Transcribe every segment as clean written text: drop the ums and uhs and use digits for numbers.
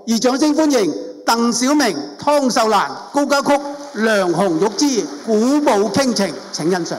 以掌聲歡迎鄧小明、湯秀蘭高家曲、梁紅玉芝鼓舞傾情，請欣賞。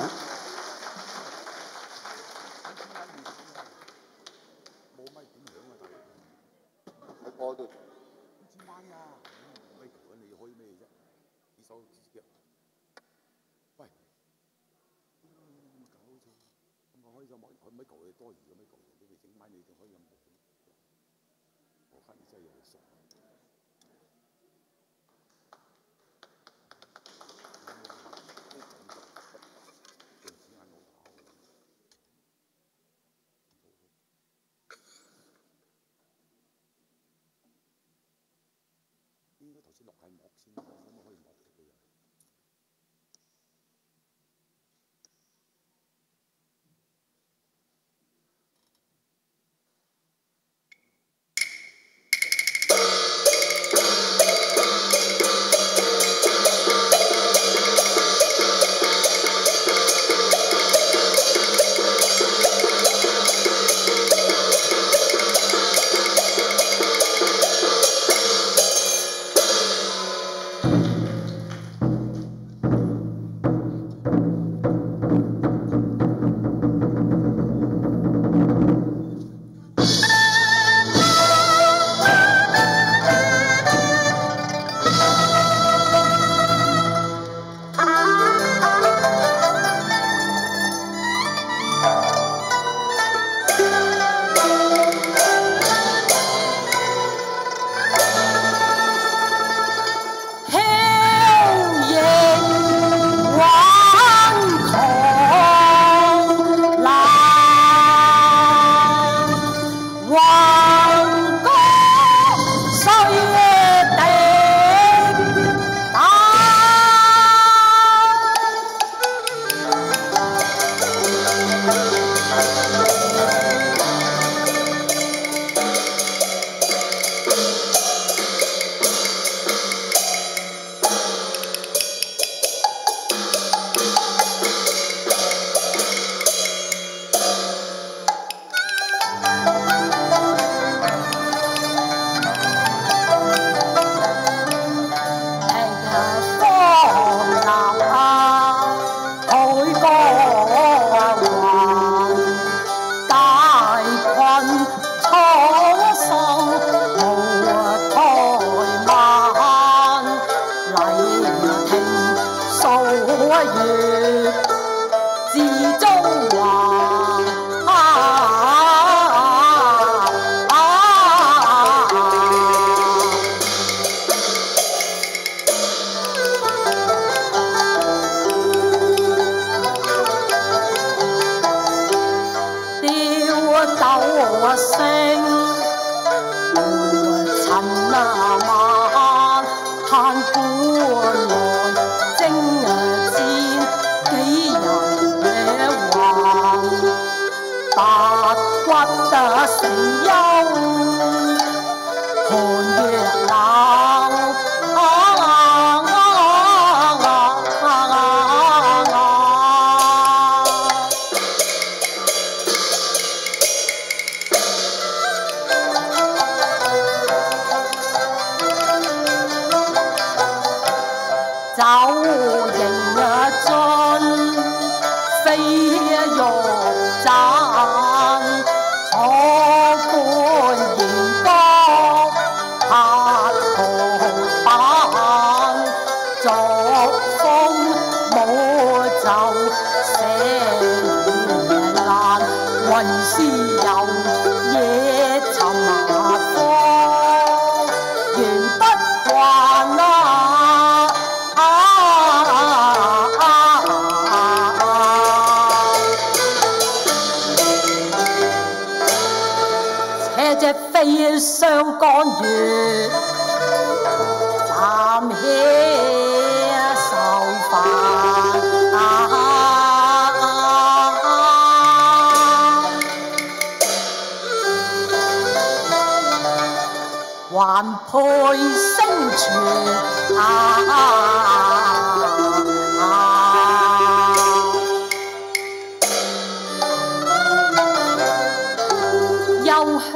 幽香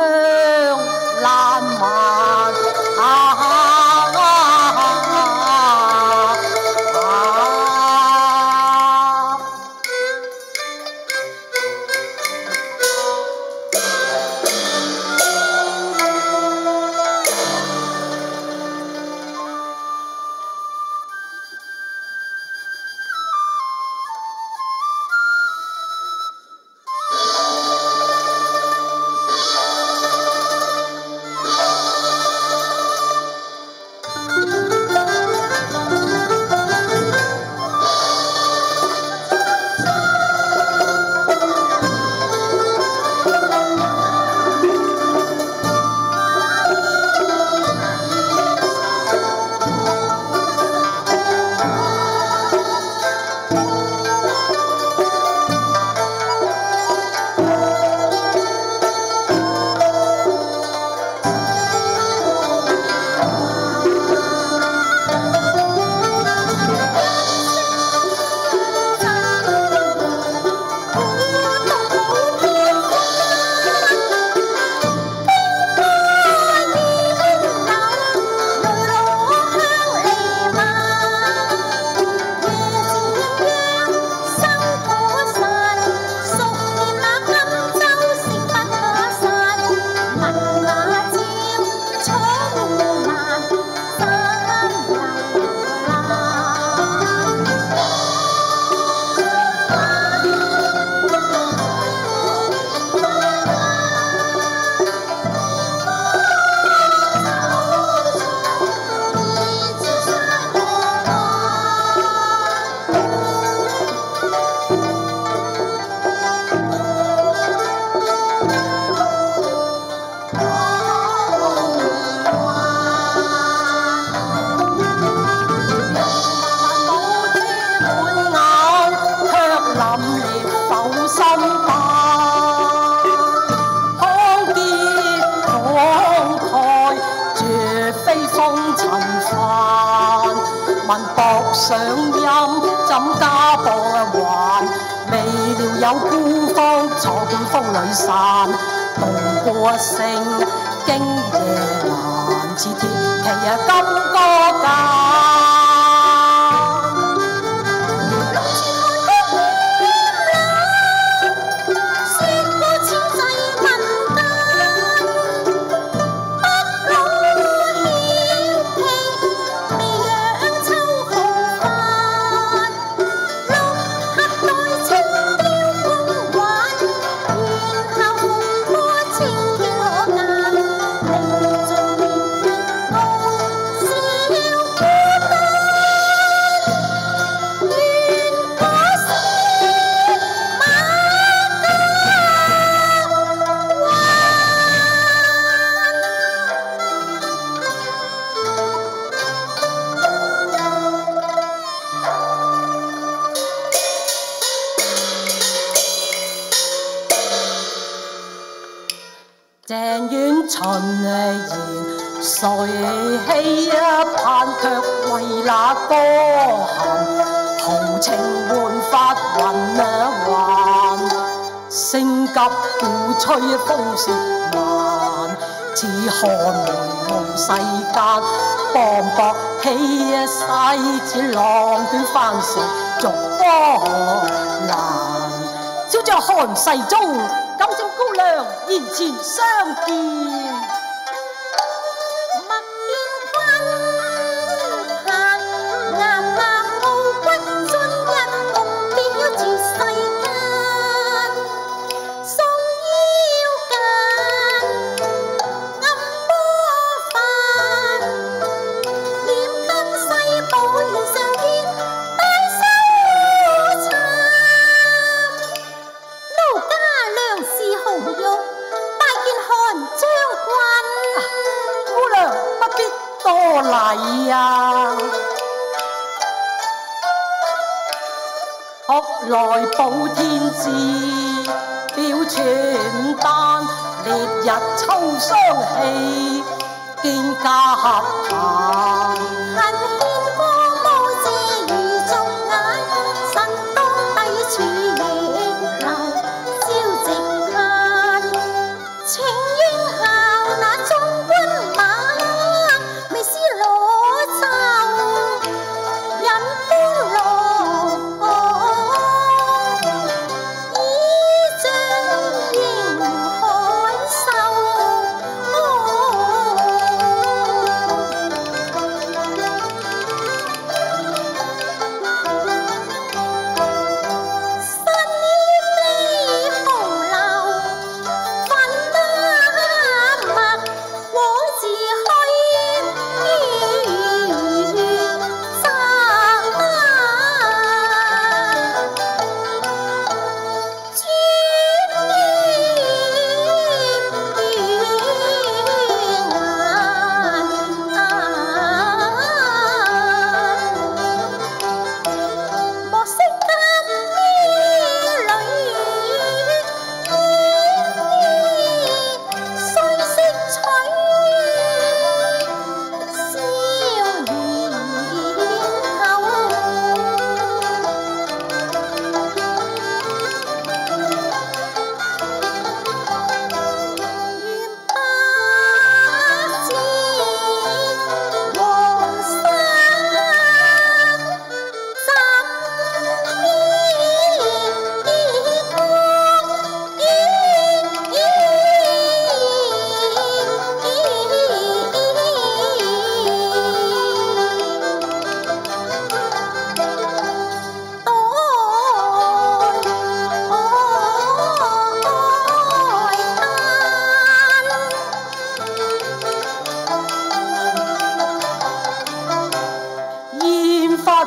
爛漫文博上音，怎家傍還？未料有孤芳坐觀風裏散，渡過城，經夜難似鐵騎金戈間。鄭院巡言誰欺盼卻為那歌行，豪情煥發雲還，聲急鼓吹風雪漫，似寒梅無世間，磅礴氣勢似浪捲翻成逐波瀾。小將寒世中，感謝姑娘言前相見。禮啊！學來報天志，表傳單，烈日秋霜氣，見家合談。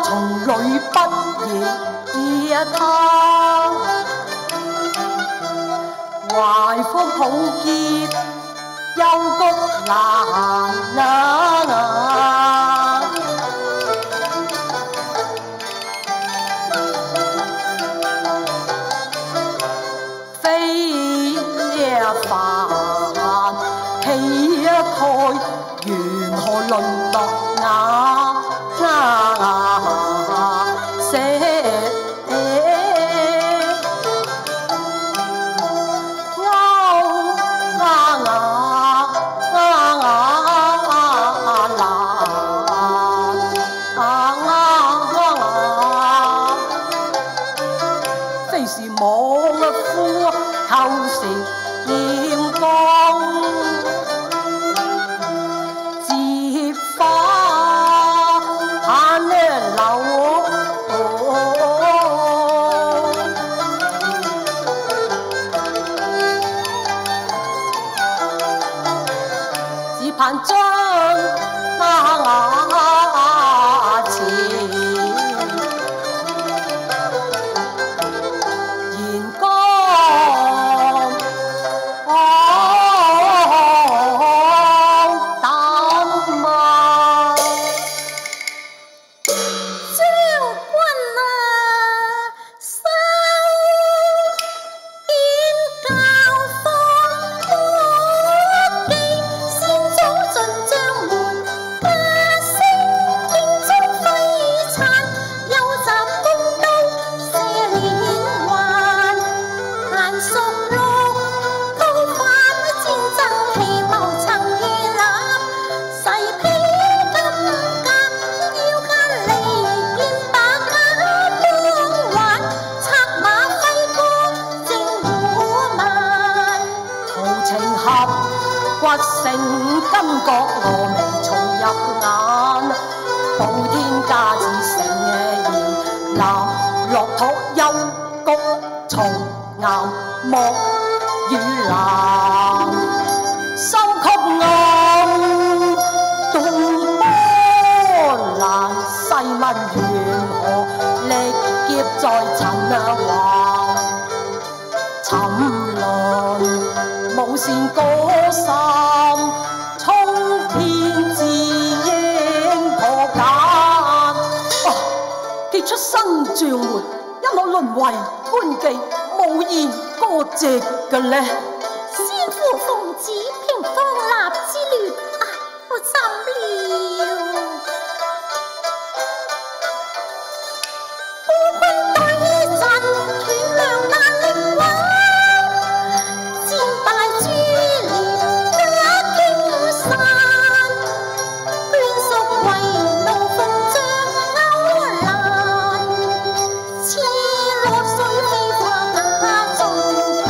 從裏不熱他，懷抱抱結幽谷難飛一帆氣一蓋，緣何淪落眼？成金角峨眉重入眼，補天加子成兒南落土幽谷松岩木與藍，收曲暗動波瀾，細問緣何力劫在塵寰，沉淪無善歌三，衝天自應破繭。既出身障門，因我淪為官妓，無言歌藉嘅呢。先父奉旨平方臘之亂，我怎了？孤軍對陣，斷糧難力挽，戰敗珠簾假傾散，眷屬為怒鳳像勾欄，似落水飛花假中間，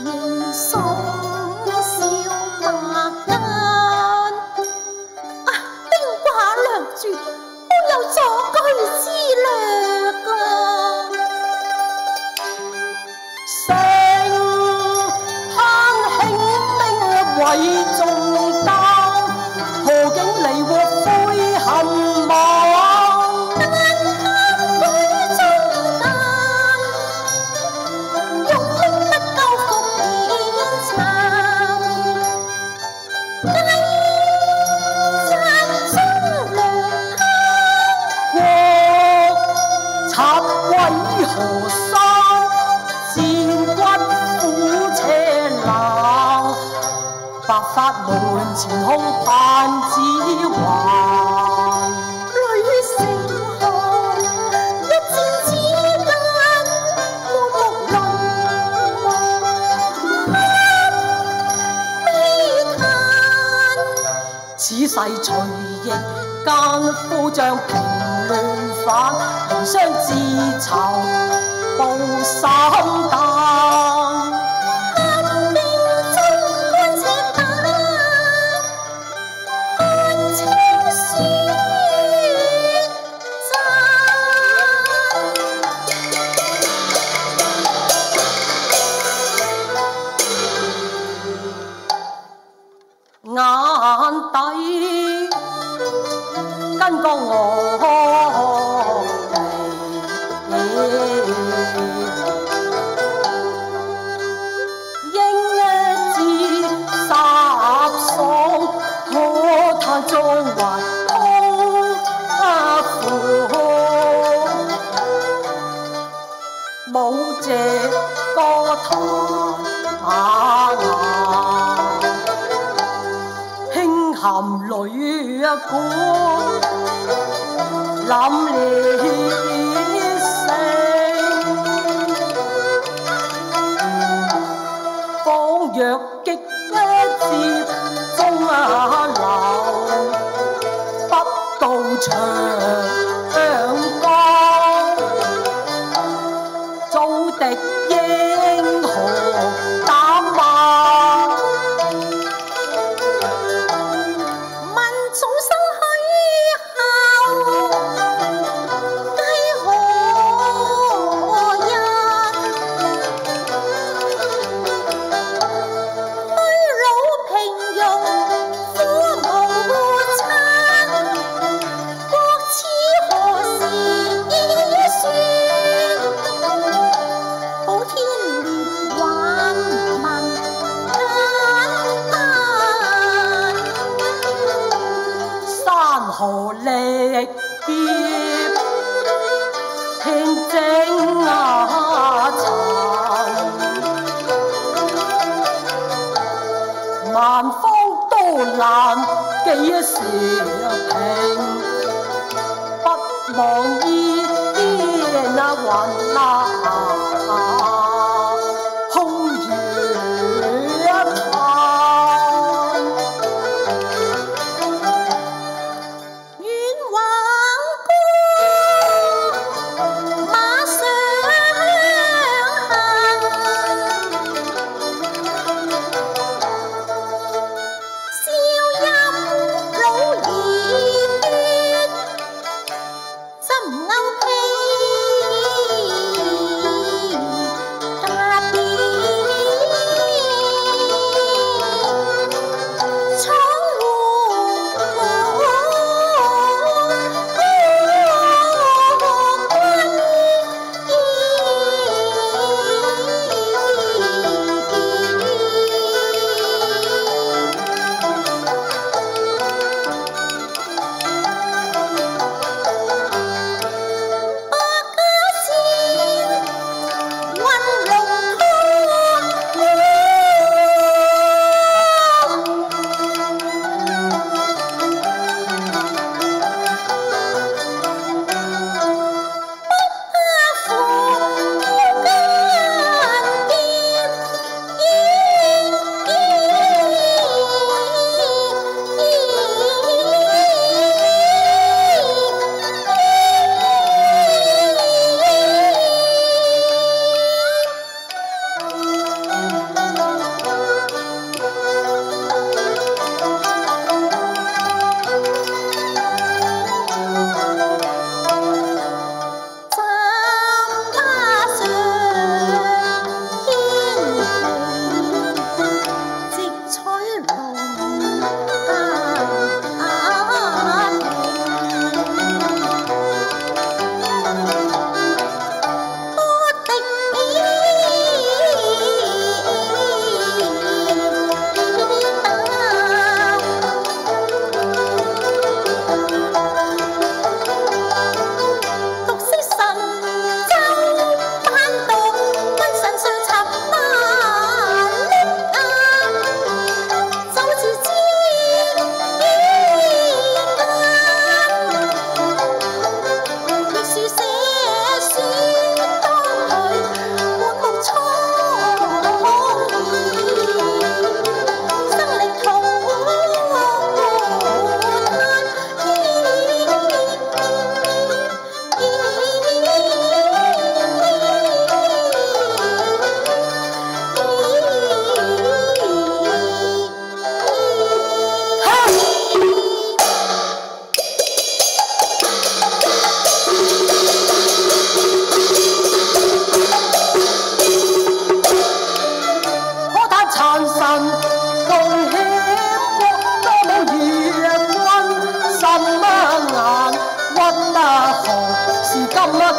迎送小白間。兵寡糧絕，沒有阻居之略啊！成烹輕兵為重擔，何竟離獲灰冚網？舉中彈，用兵不夠復演殘，計賺中糧國賊毀河山，戰骨苦車冷，白髮門前空盼指還。女成行，一戰之間沒木輪，悲嘆。此世隨逆間，夫將平亂反，互相自囚報心膽。合兵中官赤膽，看清書眼底跟過我嚟，應知殺爽，可嘆中還空苦，冇借歌壇輕含淚管，諗烈性，仿若激接中流，不到長江，遭敵英雄膽馬。問眾生虛效，計何日？虛老平庸，苦無餐，國恥何時已宣？補天烈挽民簡單。山河力劫，天整塵，萬方多難幾時平？不忘依那雲空如盼。遠橫過，馬上行，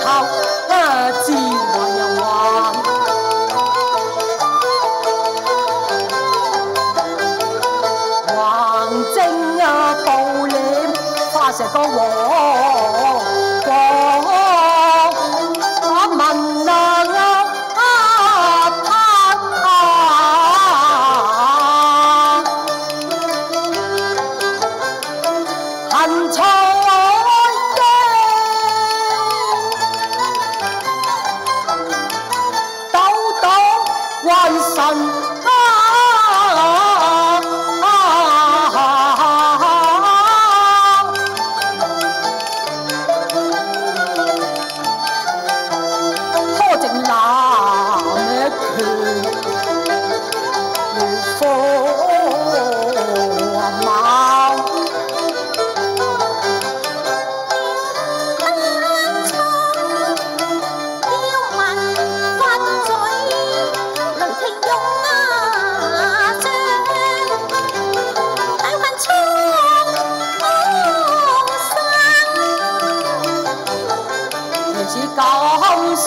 頭自為還。橫征暴斂花石個王民恨菜經，抖抖還神拖正南拳如火猛。九獸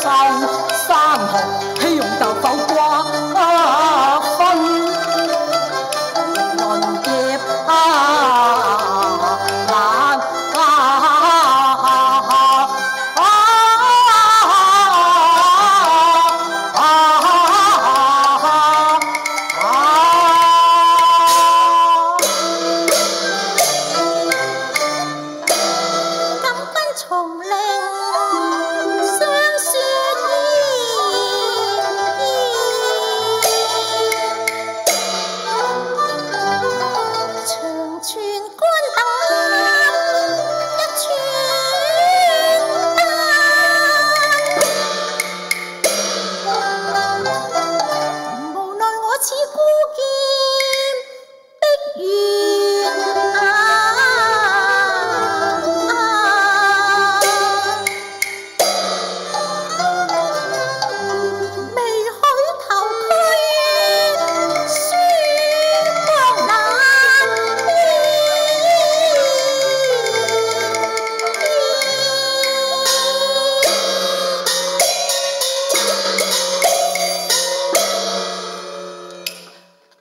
三河氣容鬥否瓜分論劫難金軍從令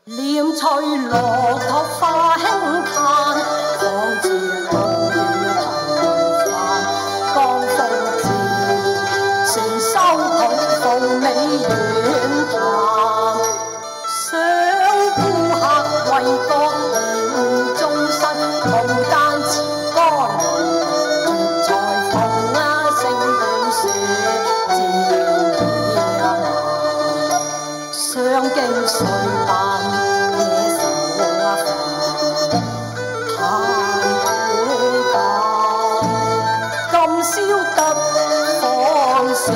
念翠落頭花輕嘆，仿似露雨騰帆。江風自船收土鳳尾遠談，想顧客為國獻終身，無單持乾絕才逢勝斷樹漸野蠻，相經歲辦。善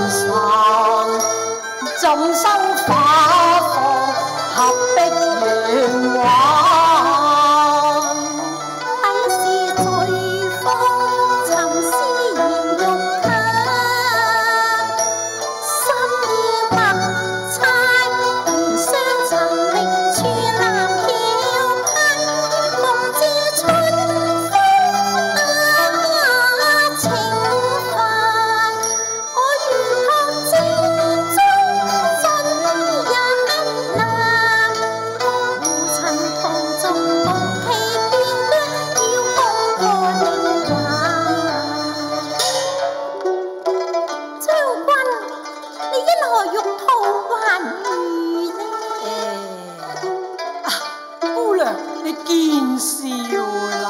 散，怎生花放合璧圓環？彼時隨風沉思言欲咳，心意默猜互相尋覓處男橋噴，夢知春風情煩。姑娘，你見笑啦！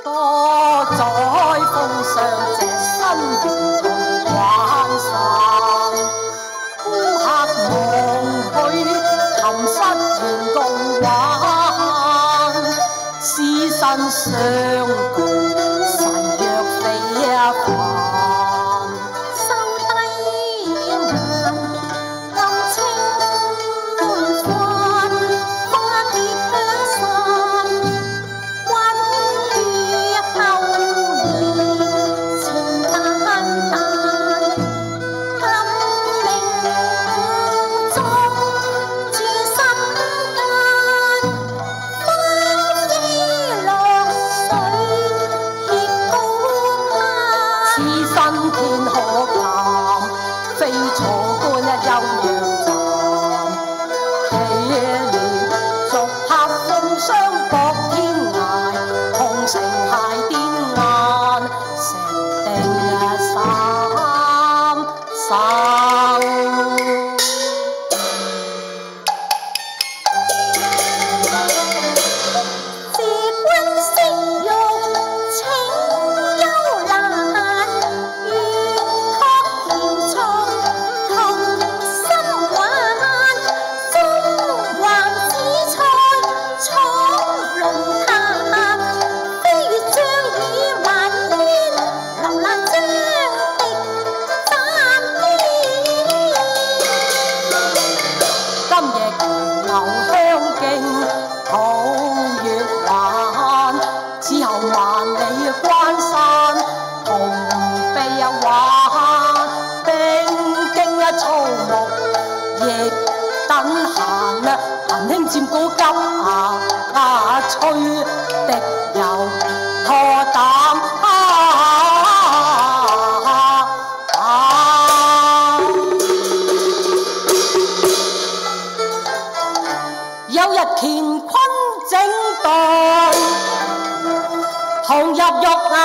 多在風上隻身形同玩散，顧客望去琴瑟團共玩，師身相共誓約非凡。花飛落水。吹的有破膽有日乾坤整頓，紅入玉眼。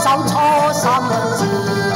手初心志。